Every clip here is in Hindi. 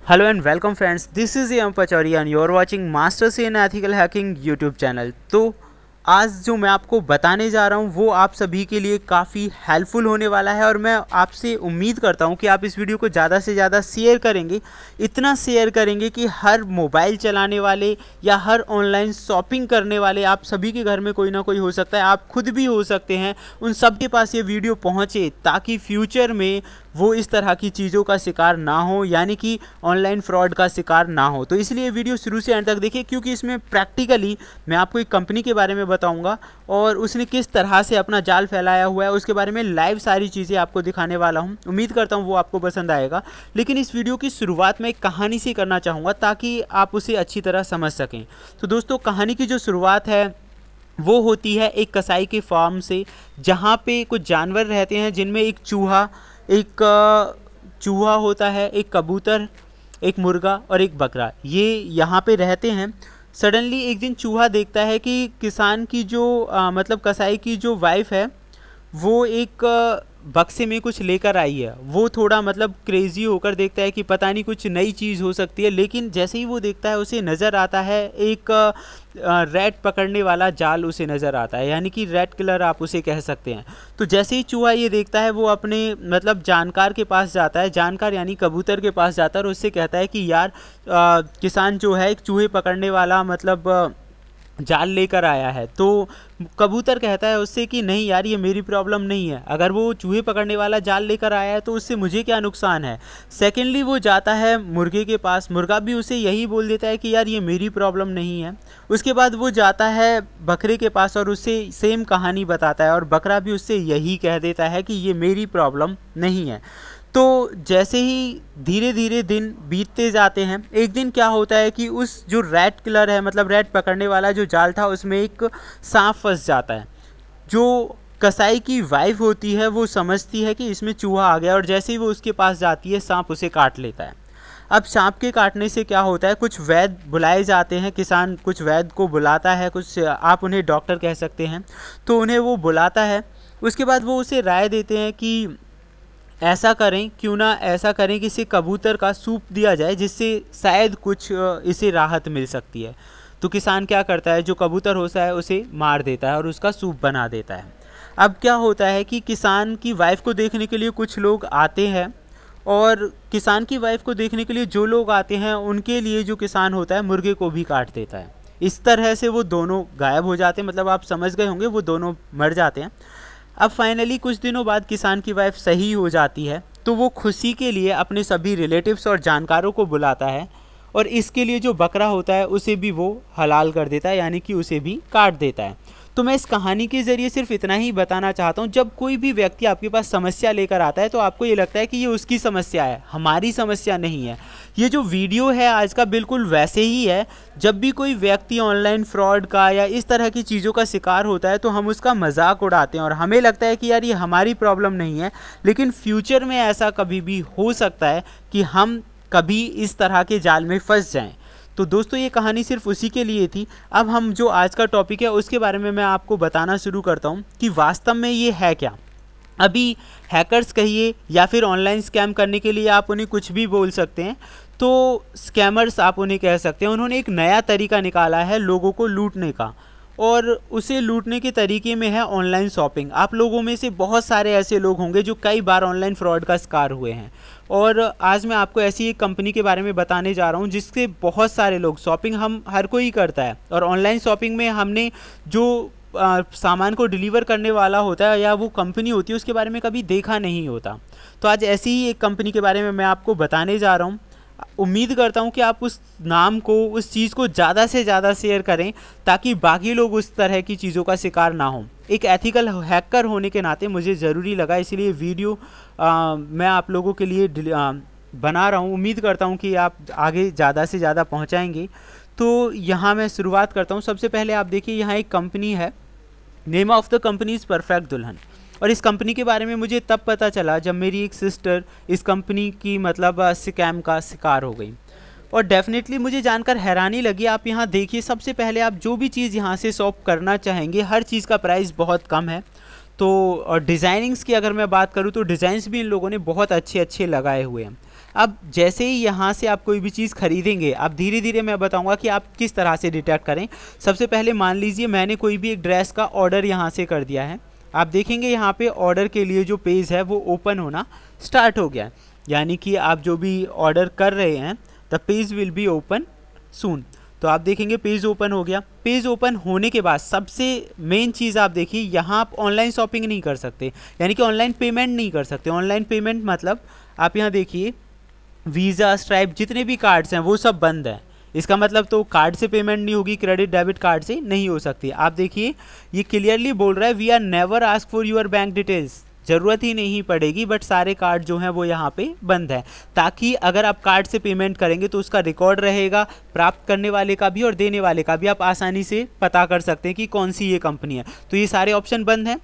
Hello and welcome friends, this is Am Pachauri and you are watching Masters in Ethical Hacking YouTube channel. तो आज जो मैं आपको बताने जा रहा हूँ वो आप सभी के लिए काफ़ी हेल्पफुल होने वाला है और मैं आपसे उम्मीद करता हूँ कि आप इस वीडियो को ज़्यादा से ज़्यादा शेयर करेंगे। इतना शेयर करेंगे कि हर मोबाइल चलाने वाले या हर ऑनलाइन शॉपिंग करने वाले आप सभी के घर में कोई ना कोई हो सकता है, आप खुद भी हो सकते हैं, उन सब के पास ये वीडियो पहुँचे ताकि फ्यूचर में वो इस तरह की चीज़ों का शिकार ना हो, यानी कि ऑनलाइन फ्रॉड का शिकार ना हो। तो इसलिए वीडियो शुरू से एंड तक देखिए, क्योंकि इसमें प्रैक्टिकली मैं आपको एक कंपनी के बारे में बताऊंगा और उसने किस तरह से अपना जाल फैलाया हुआ है उसके बारे में लाइव सारी चीज़ें आपको दिखाने वाला हूं। उम्मीद करता हूं वो आपको पसंद आएगा। लेकिन इस वीडियो की शुरुआत मैं एक कहानी से करना चाहूँगा ताकि आप उसे अच्छी तरह समझ सकें। तो दोस्तों, कहानी की जो शुरुआत है वो होती है एक कसाई के फार्म से, जहाँ पे कुछ जानवर रहते हैं जिनमें एक चूहा होता है, एक कबूतर, एक मुर्गा और एक बकरा। ये यहाँ पे रहते हैं। सडनली एक दिन चूहा देखता है कि किसान की जो मतलब कसाई की जो वाइफ है वो एक बक्से में कुछ लेकर आई है। वो थोड़ा मतलब क्रेज़ी होकर देखता है कि पता नहीं कुछ नई चीज़ हो सकती है, लेकिन जैसे ही वो देखता है उसे नज़र आता है एक रैट पकड़ने वाला जाल उसे नज़र आता है, यानी कि रैट किलर आप उसे कह सकते हैं। तो जैसे ही चूहा ये देखता है वो अपने मतलब जानकार के पास जाता है, जानकार यानी कबूतर के पास जाता है और उससे कहता है कि यार किसान जो है एक चूहे पकड़ने वाला मतलब जाल लेकर आया है। तो कबूतर कहता है उससे कि नहीं यार, ये मेरी प्रॉब्लम नहीं है, अगर वो चूहे पकड़ने वाला जाल लेकर आया है तो उससे मुझे क्या नुकसान है। सेकेंडली वो जाता है मुर्गे के पास, मुर्गा भी उसे यही बोल देता है कि यार ये मेरी प्रॉब्लम नहीं है। उसके बाद वो जाता है बकरे के पास और उससे सेम कहानी बताता है और बकरा भी उससे यही कह देता है कि ये मेरी प्रॉब्लम नहीं है। तो जैसे ही धीरे धीरे दिन बीतते जाते हैं, एक दिन क्या होता है कि उस जो रैट किलर है मतलब रैट पकड़ने वाला जो जाल था उसमें एक सांप फंस जाता है। जो कसाई की वाइफ होती है वो समझती है कि इसमें चूहा आ गया और जैसे ही वो उसके पास जाती है सांप उसे काट लेता है। अब सांप के काटने से क्या होता है, कुछ वैद्य बुलाए जाते हैं, किसान कुछ वैद्य को बुलाता है, कुछ आप उन्हें डॉक्टर कह सकते हैं, तो उन्हें वो बुलाता है। उसके बाद वो उसे राय देते हैं कि ऐसा करें, क्यों ना ऐसा करें कि इसे कबूतर का सूप दिया जाए जिससे शायद कुछ इसे राहत मिल सकती है। तो किसान क्या करता है, जो कबूतर होता है उसे मार देता है और उसका सूप बना देता है। अब क्या होता है कि किसान की वाइफ को देखने के लिए कुछ लोग आते हैं और किसान की वाइफ को देखने के लिए जो लोग आते हैं उनके लिए जो किसान होता है मुर्गे को भी काट देता है। इस तरह से वो दोनों गायब हो जाते हैं, मतलब आप समझ गए होंगे, वो दोनों मर जाते हैं। अब फाइनली कुछ दिनों बाद किसान की वाइफ सही हो जाती है, तो वो खुशी के लिए अपने सभी रिलेटिव्स और जानकारों को बुलाता है और इसके लिए जो बकरा होता है उसे भी वो हलाल कर देता है, यानी कि उसे भी काट देता है। तो मैं इस कहानी के ज़रिए सिर्फ इतना ही बताना चाहता हूँ, जब कोई भी व्यक्ति आपके पास समस्या लेकर आता है तो आपको ये लगता है कि ये उसकी समस्या है, हमारी समस्या नहीं है। ये जो वीडियो है आज का बिल्कुल वैसे ही है। जब भी कोई व्यक्ति ऑनलाइन फ्रॉड का या इस तरह की चीज़ों का शिकार होता है तो हम उसका मजाक उड़ाते हैं और हमें लगता है कि यार ये हमारी प्रॉब्लम नहीं है, लेकिन फ्यूचर में ऐसा कभी भी हो सकता है कि हम कभी इस तरह के जाल में फंस जाएं। तो दोस्तों, ये कहानी सिर्फ उसी के लिए थी। अब हम जो आज का टॉपिक है उसके बारे में मैं आपको बताना शुरू करता हूँ कि वास्तव में ये है क्या। अभी हैकर्स कहिए या फिर ऑनलाइन स्कैम करने के लिए आप उन्हें कुछ भी बोल सकते हैं, तो स्कैमर्स आप उन्हें कह सकते हैं। उन्होंने एक नया तरीका निकाला है लोगों को लूटने का, और उसे लूटने के तरीके में है ऑनलाइन शॉपिंग। आप लोगों में से बहुत सारे ऐसे लोग होंगे जो कई बार ऑनलाइन फ्रॉड का शिकार हुए हैं, और आज मैं आपको ऐसी एक कंपनी के बारे में बताने जा रहा हूं जिससे बहुत सारे लोग, शॉपिंग हम हर कोई करता है और ऑनलाइन शॉपिंग में हमने जो सामान को डिलीवर करने वाला होता है या वो कंपनी होती है उसके बारे में कभी देखा नहीं होता। तो आज ऐसी ही एक कंपनी के बारे में मैं आपको बताने जा रहा हूँ। उम्मीद करता हूँ कि आप उस नाम को, उस चीज़ को ज़्यादा से ज़्यादा शेयर करें ताकि बाकी लोग उस तरह की चीज़ों का शिकार ना हों। एक एथिकल हैकर होने के नाते मुझे ज़रूरी लगा, इसलिए वीडियो मैं आप लोगों के लिए बना रहा हूँ। उम्मीद करता हूँ कि आप आगे ज़्यादा से ज़्यादा पहुँचाएंगे। तो यहाँ मैं शुरुआत करता हूँ। सबसे पहले आप देखिए, यहाँ एक कंपनी है, name of the company is perfect दुल्हन। और इस कंपनी के बारे में मुझे तब पता चला जब मेरी एक सिस्टर इस कंपनी की मतलब स्कैम का शिकार हो गई, और डेफिनेटली मुझे जानकर हैरानी लगी। आप यहाँ देखिए, सबसे पहले आप जो भी चीज़ यहाँ से शॉप करना चाहेंगे हर चीज़ का प्राइस बहुत कम है। तो और डिज़ाइनिंग्स की अगर मैं बात करूँ तो डिज़ाइंस भी इन लोगों ने बहुत अच्छे अच्छे लगाए हुए हैं। अब जैसे ही यहाँ से आप कोई भी चीज़ खरीदेंगे, अब धीरे धीरे मैं बताऊंगा कि आप किस तरह से डिटेक्ट करें। सबसे पहले मान लीजिए मैंने कोई भी एक ड्रेस का ऑर्डर यहाँ से कर दिया है। आप देखेंगे यहाँ पे ऑर्डर के लिए जो पेज है वो ओपन होना स्टार्ट हो गया है, यानी कि आप जो भी ऑर्डर कर रहे हैं the page will be open soon. तो आप देखेंगे पेज ओपन हो गया। पेज ओपन होने के बाद सबसे मेन चीज़ आप देखिए, यहाँ आप ऑनलाइन शॉपिंग नहीं कर सकते, यानी कि ऑनलाइन पेमेंट नहीं कर सकते। ऑनलाइन पेमेंट मतलब आप यहाँ देखिए वीज़ा, स्ट्राइप, जितने भी कार्ड्स हैं वो सब बंद हैं। इसका मतलब तो कार्ड से पेमेंट नहीं होगी, क्रेडिट डेबिट कार्ड से नहीं हो सकती। आप देखिए ये क्लियरली बोल रहा है we are never ask for your bank details, ज़रूरत ही नहीं पड़ेगी, बट सारे कार्ड जो हैं वो यहाँ पे बंद है, ताकि अगर आप कार्ड से पेमेंट करेंगे तो उसका रिकॉर्ड रहेगा, प्राप्त करने वाले का भी और देने वाले का भी आप आसानी से पता कर सकते हैं कि कौन सी ये कंपनी है। तो ये सारे ऑप्शन बंद हैं।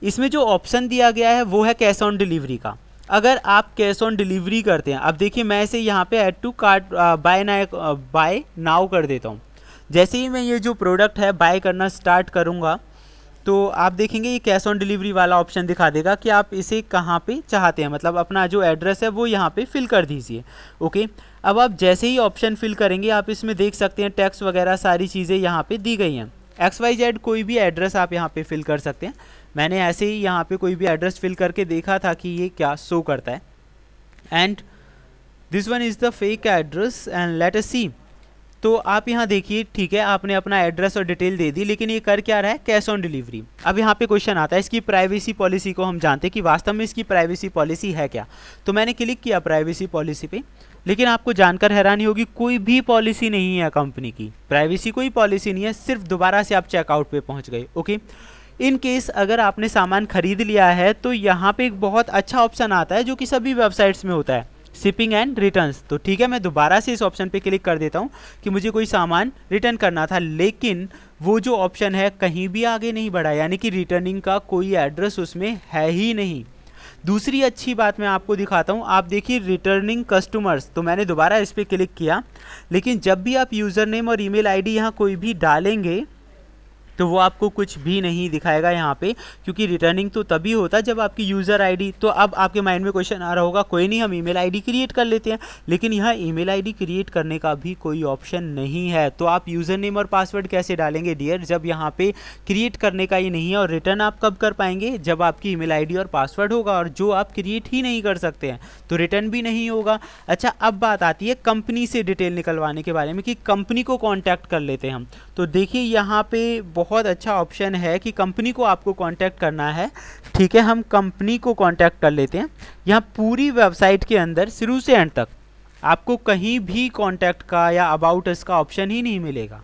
इसमें जो ऑप्शन दिया गया है वो है कैश ऑन डिलीवरी का। अगर आप कैश ऑन डिलीवरी करते हैं, अब देखिए मैं इसे यहाँ पे add to cart buy now कर देता हूँ। जैसे ही मैं ये जो प्रोडक्ट है बाय करना स्टार्ट करूँगा तो आप देखेंगे ये कैश ऑन डिलीवरी वाला ऑप्शन दिखा देगा कि आप इसे कहाँ पे चाहते हैं, मतलब अपना जो एड्रेस है वो यहाँ पे फिल कर दीजिए। ओके, अब आप जैसे ही ऑप्शन फिल करेंगे आप इसमें देख सकते हैं टैक्स वगैरह सारी चीज़ें यहाँ पे दी गई हैं। XYZ कोई भी एड्रेस आप यहाँ पे फिल कर सकते हैं। मैंने ऐसे ही यहाँ पे कोई भी एड्रेस फिल करके देखा था कि ये क्या शो करता है। And this one is the fake address and let us see. तो आप यहाँ देखिए, ठीक है, आपने अपना एड्रेस और डिटेल दे दी, लेकिन ये कर क्या रहा है, कैश ऑन डिलीवरी। अब यहाँ पे क्वेश्चन आता है इसकी प्राइवेसी पॉलिसी को हम जानते हैं कि वास्तव में इसकी प्राइवेसी पॉलिसी है क्या। तो मैंने क्लिक किया प्राइवेसी पॉलिसी पे, लेकिन आपको जानकर हैरानी होगी कोई भी पॉलिसी नहीं है कंपनी की, प्राइवेसी कोई पॉलिसी नहीं है, सिर्फ दोबारा से आप चेकआउट पे पहुँच गए। ओके, इन केस अगर आपने सामान खरीद लिया है तो यहाँ पे एक बहुत अच्छा ऑप्शन आता है जो कि सभी वेबसाइट्स में होता है, शिपिंग एंड रिटर्न्स। तो ठीक है, मैं दोबारा से इस ऑप्शन पे क्लिक कर देता हूँ कि मुझे कोई सामान रिटर्न करना था, लेकिन वो जो ऑप्शन है कहीं भी आगे नहीं बढ़ा, यानी कि रिटर्निंग का कोई एड्रेस उसमें है ही नहीं। दूसरी अच्छी बात मैं आपको दिखाता हूँ, आप देखिए रिटर्निंग कस्टमर्स, तो मैंने दोबारा इस पर क्लिक किया, लेकिन जब भी आप यूज़र नेम और ईमेल आईडी यहाँ कोई भी डालेंगे तो वो आपको कुछ भी नहीं दिखाएगा यहाँ पे, क्योंकि रिटर्निंग तो तभी होता है जब आपकी यूज़र आईडी। तो अब आपके माइंड में क्वेश्चन आ रहा होगा, कोई नहीं हम ईमेल आईडी क्रिएट कर लेते हैं, लेकिन यहाँ ईमेल आईडी क्रिएट करने का भी कोई ऑप्शन नहीं है। तो आप यूज़र नेम और पासवर्ड कैसे डालेंगे डियर, जब यहाँ पे क्रिएट करने का ही नहीं है। और रिटर्न आप कब कर पाएंगे, जब आपकी ईमेल आईडी और पासवर्ड होगा, और जो आप क्रिएट ही नहीं कर सकते हैं तो रिटर्न भी नहीं होगा। अच्छा, अब बात आती है कंपनी से डिटेल निकलवाने के बारे में कि कंपनी को कॉन्टैक्ट कर लेते हैं हम। तो देखिए यहाँ पे बहुत अच्छा ऑप्शन है कि कंपनी को आपको कांटेक्ट करना है। ठीक है, हम कंपनी को कांटेक्ट कर लेते हैं। यहाँ पूरी वेबसाइट के अंदर शुरू से एंड तक आपको कहीं भी कांटेक्ट का या अबाउट अस का ऑप्शन ही नहीं मिलेगा।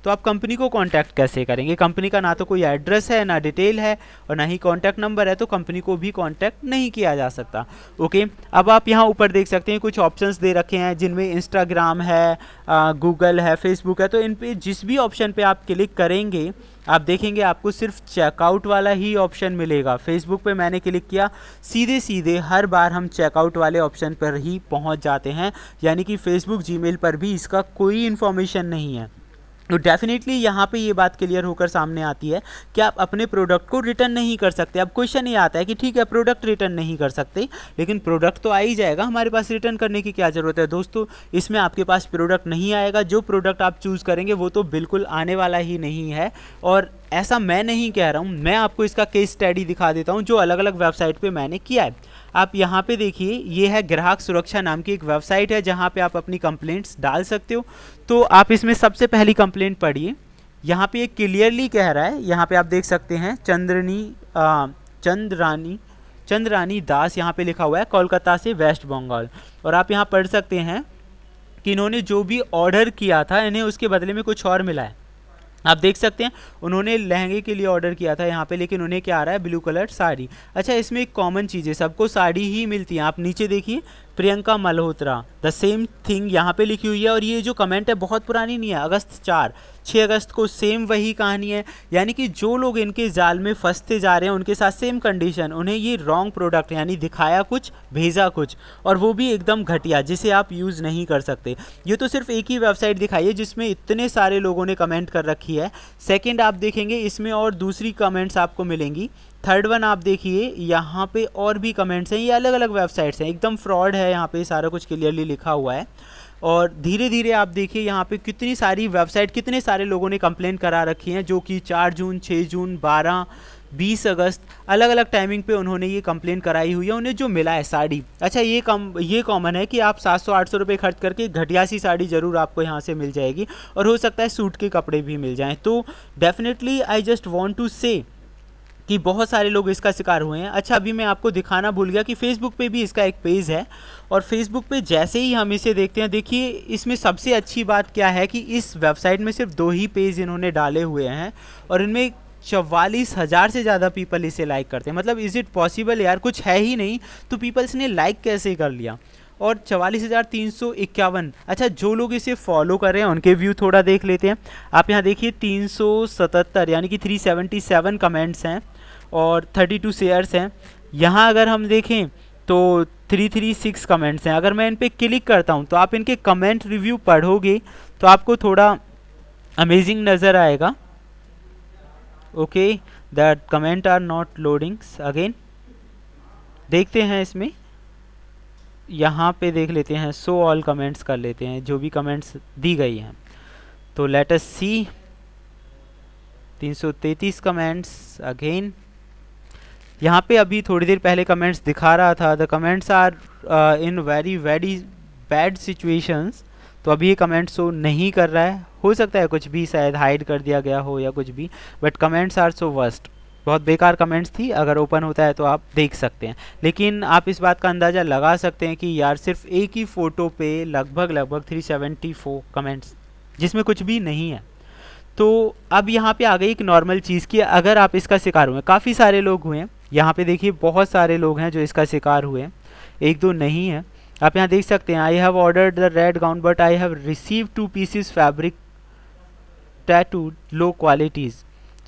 तो आप कंपनी को कांटेक्ट कैसे करेंगे, कंपनी का ना तो कोई एड्रेस है, ना डिटेल है, और ना ही कांटेक्ट नंबर है, तो कंपनी को भी कांटेक्ट नहीं किया जा सकता। ओके, अब आप यहाँ ऊपर देख सकते हैं कुछ ऑप्शंस दे रखे हैं जिनमें इंस्टाग्राम है, गूगल है, फेसबुक है। तो इन पे जिस भी ऑप्शन पे आप क्लिक करेंगे आप देखेंगे आपको सिर्फ चेकआउट वाला ही ऑप्शन मिलेगा। फेसबुक पे मैंने क्लिक किया, सीधे सीधे हर बार हम चेकआउट वाले ऑप्शन पर ही पहुंच जाते हैं, यानी कि फेसबुक, जीमेल पर भी इसका कोई इन्फॉर्मेशन नहीं है। तो डेफिनेटली यहाँ पे ये बात क्लियर होकर सामने आती है कि आप अपने प्रोडक्ट को रिटर्न नहीं कर सकते। अब क्वेश्चन ये आता है कि ठीक है प्रोडक्ट रिटर्न नहीं कर सकते, लेकिन प्रोडक्ट तो आ ही जाएगा, हमारे पास रिटर्न करने की क्या ज़रूरत है। दोस्तों, इसमें आपके पास प्रोडक्ट नहीं आएगा, जो प्रोडक्ट आप चूज़ करेंगे वो तो बिल्कुल आने वाला ही नहीं है। और ऐसा मैं नहीं कह रहा हूँ, मैं आपको इसका केस स्टडी दिखा देता हूँ जो अलग अलग वेबसाइट पर मैंने किया है। आप यहाँ पे देखिए, ये है ग्राहक सुरक्षा नाम की एक वेबसाइट है जहाँ पे आप अपनी कंप्लेंट्स डाल सकते हो। तो आप इसमें सबसे पहली कंप्लेंट पढ़िए, यहाँ पे एक क्लियरली कह रहा है, यहाँ पे आप देख सकते हैं चंद्रानी दास यहाँ पे लिखा हुआ है, कोलकाता से वेस्ट बंगाल। और आप यहाँ पढ़ सकते हैं कि इन्होंने जो भी ऑर्डर किया था इन्हें उसके बदले में कुछ और मिला है। आप देख सकते हैं उन्होंने लहंगे के लिए ऑर्डर किया था यहाँ पे, लेकिन उन्हें क्या आ रहा है, ब्लू कलर साड़ी। अच्छा, इसमें एक कॉमन चीज़ है, सबको साड़ी ही मिलती है। आप नीचे देखिए, Priyanka Malhotra, the same thing यहाँ पे लिखी हुई है। और ये जो कमेंट है बहुत पुरानी नहीं है, अगस्त 6 अगस्त को सेम वही कहानी है। यानी कि जो लोग इनके जाल में फंसते जा रहे हैं उनके साथ सेम कंडीशन, उन्हें ये रॉन्ग प्रोडक्ट यानी दिखाया कुछ भेजा कुछ, और वो भी एकदम घटिया, जिसे आप यूज़ नहीं कर सकते। ये तो सिर्फ एक ही वेबसाइट दिखाई है जिसमें इतने सारे लोगों ने कमेंट कर रखी है। सेकेंड, आप देखेंगे इसमें और दूसरी कमेंट्स आपको मिलेंगी थर्ड वन आप देखिए, यहाँ पे और भी कमेंट्स हैं, ये अलग अलग वेबसाइट्स हैं, एकदम फ्रॉड है, यहाँ पे सारा कुछ क्लियरली लिखा हुआ है। और धीरे धीरे आप देखिए यहाँ पे कितनी सारी वेबसाइट, कितने सारे लोगों ने कंप्लेन करा रखी हैं, जो कि 4 जून, 6 जून, 12, 20 अगस्त अलग अलग टाइमिंग पे उन्होंने ये कंप्लेन कराई हुई है। उन्हें जो मिला है साड़ी, अच्छा ये कॉमन है कि आप 700-800 रुपये खर्च करके घटिया सी साड़ी ज़रूर आपको यहाँ से मिल जाएगी, और हो सकता है सूट के कपड़े भी मिल जाएँ। तो definitely I just want to say कि बहुत सारे लोग इसका शिकार हुए हैं। अच्छा, अभी मैं आपको दिखाना भूल गया कि फेसबुक पे भी इसका एक पेज है, और फेसबुक पे जैसे ही हम इसे देखते हैं, देखिए इसमें सबसे अच्छी बात क्या है कि इस वेबसाइट में सिर्फ 2 ही पेज इन्होंने डाले हुए हैं, और इनमें 44,000 से ज़्यादा पीपल इसे लाइक करते हैं। मतलब इज़ इट पॉसिबल यार, कुछ है ही नहीं तो पीपल्स ने लाइक कैसे कर लिया। और 44,351, अच्छा जो लोग इसे फॉलो कर रहे हैं उनके व्यू थोड़ा देख लेते हैं। आप यहाँ देखिए 377 यानी कि 377 कमेंट्स हैं और 32 शेयर्स हैं। यहाँ अगर हम देखें तो 336 कमेंट्स हैं। अगर मैं इन पे क्लिक करता हूँ तो आप इनके कमेंट रिव्यू पढ़ोगे तो आपको थोड़ा अमेजिंग नज़र आएगा। Okay, that comment are not loadings again. देखते हैं इसमें, यहाँ पे देख लेते हैं, शो ऑल कमेंट्स कर लेते हैं जो भी कमेंट्स दी गई हैं। तो लेट अस सी 333 कमेंट्स अगेन। यहाँ पे अभी थोड़ी देर पहले कमेंट्स दिखा रहा था, the comments are in very very bad situations. तो अभी ये कमेंट शो नहीं कर रहा है, हो सकता है कुछ भी शायद हाइड कर दिया गया हो या कुछ भी, but comments are so worst. बहुत बेकार कमेंट्स थी, अगर ओपन होता है तो आप देख सकते हैं। लेकिन आप इस बात का अंदाज़ा लगा सकते हैं कि यार सिर्फ एक ही फ़ोटो पे लगभग 374 कमेंट्स, जिसमें कुछ भी नहीं है। तो अब यहाँ पे आ गई एक नॉर्मल चीज़ की, अगर आप इसका शिकार हुए, काफ़ी सारे लोग हुए हैं यहाँ पे, देखिए बहुत सारे लोग हैं जो इसका शिकार हुए हैं, 1-2 नहीं है। आप यहाँ देख सकते हैं, I have ordered the red gown but I have receive 2 pieces fabric tattooed low qualities,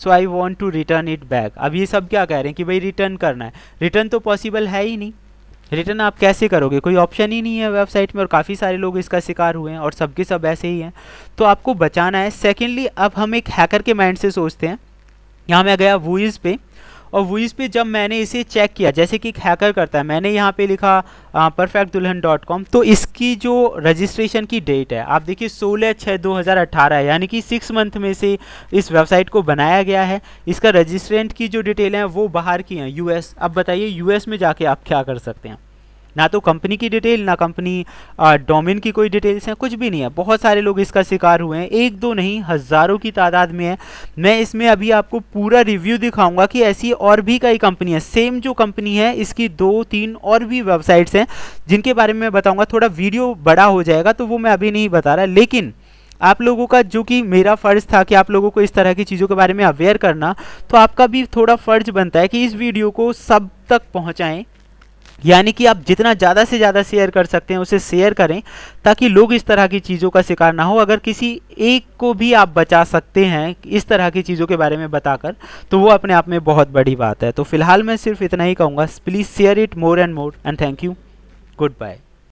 so I want to return it back. अब ये सब क्या कह रहे हैं कि भाई रिटर्न करना है, रिटर्न तो पॉसिबल है ही नहीं, रिटर्न आप कैसे करोगे, कोई ऑप्शन ही नहीं है वेबसाइट में। और काफ़ी सारे लोग इसका शिकार हुए हैं और सबके सब ऐसे ही हैं, तो आपको बचाना है। सेकेंडली, अब हम एक हैकर के माइंड से सोचते हैं। यहाँ मैं गया वूइज़ पे, और वूइज़ पे जब मैंने इसे चेक किया, जैसे कि एक हैकर करता है, मैंने यहाँ पे लिखा perfectdulhan.com, तो इसकी जो रजिस्ट्रेशन की डेट है आप देखिए 16/6/2018 है, यानी कि 6 मंथ में से इस वेबसाइट को बनाया गया है। इसका रजिस्ट्रेंट की जो डिटेल हैं वो बाहर की हैं, यूएस। अब बताइए यूएस में जाके आप क्या कर सकते हैं, ना तो कंपनी की डिटेल, ना कंपनी डोमेन की कोई डिटेल्स हैं, कुछ भी नहीं है। बहुत सारे लोग इसका शिकार हुए हैं, 1-2 नहीं, हज़ारों की तादाद में है। मैं इसमें अभी आपको पूरा रिव्यू दिखाऊंगा कि ऐसी और भी कई कंपनी है, सेम जो कंपनी है इसकी 2-3 और भी वेबसाइट्स हैं जिनके बारे में मैं बताऊंगा। थोड़ा वीडियो बड़ा हो जाएगा तो वो मैं अभी नहीं बता रहा, लेकिन आप लोगों का जो कि मेरा फ़र्ज़ था कि आप लोगों को इस तरह की चीज़ों के बारे में अवेयर करना, तो आपका भी थोड़ा फ़र्ज बनता है कि इस वीडियो को सब तक पहुँचाएँ, यानी कि आप जितना ज़्यादा से ज़्यादा शेयर कर सकते हैं उसे शेयर करें, ताकि लोग इस तरह की चीज़ों का शिकार ना हो। अगर किसी एक को भी आप बचा सकते हैं इस तरह की चीज़ों के बारे में बताकर, तो वो अपने आप में बहुत बड़ी बात है। तो फिलहाल मैं सिर्फ इतना ही कहूँगा, please share it more and more, and thank you, good bye.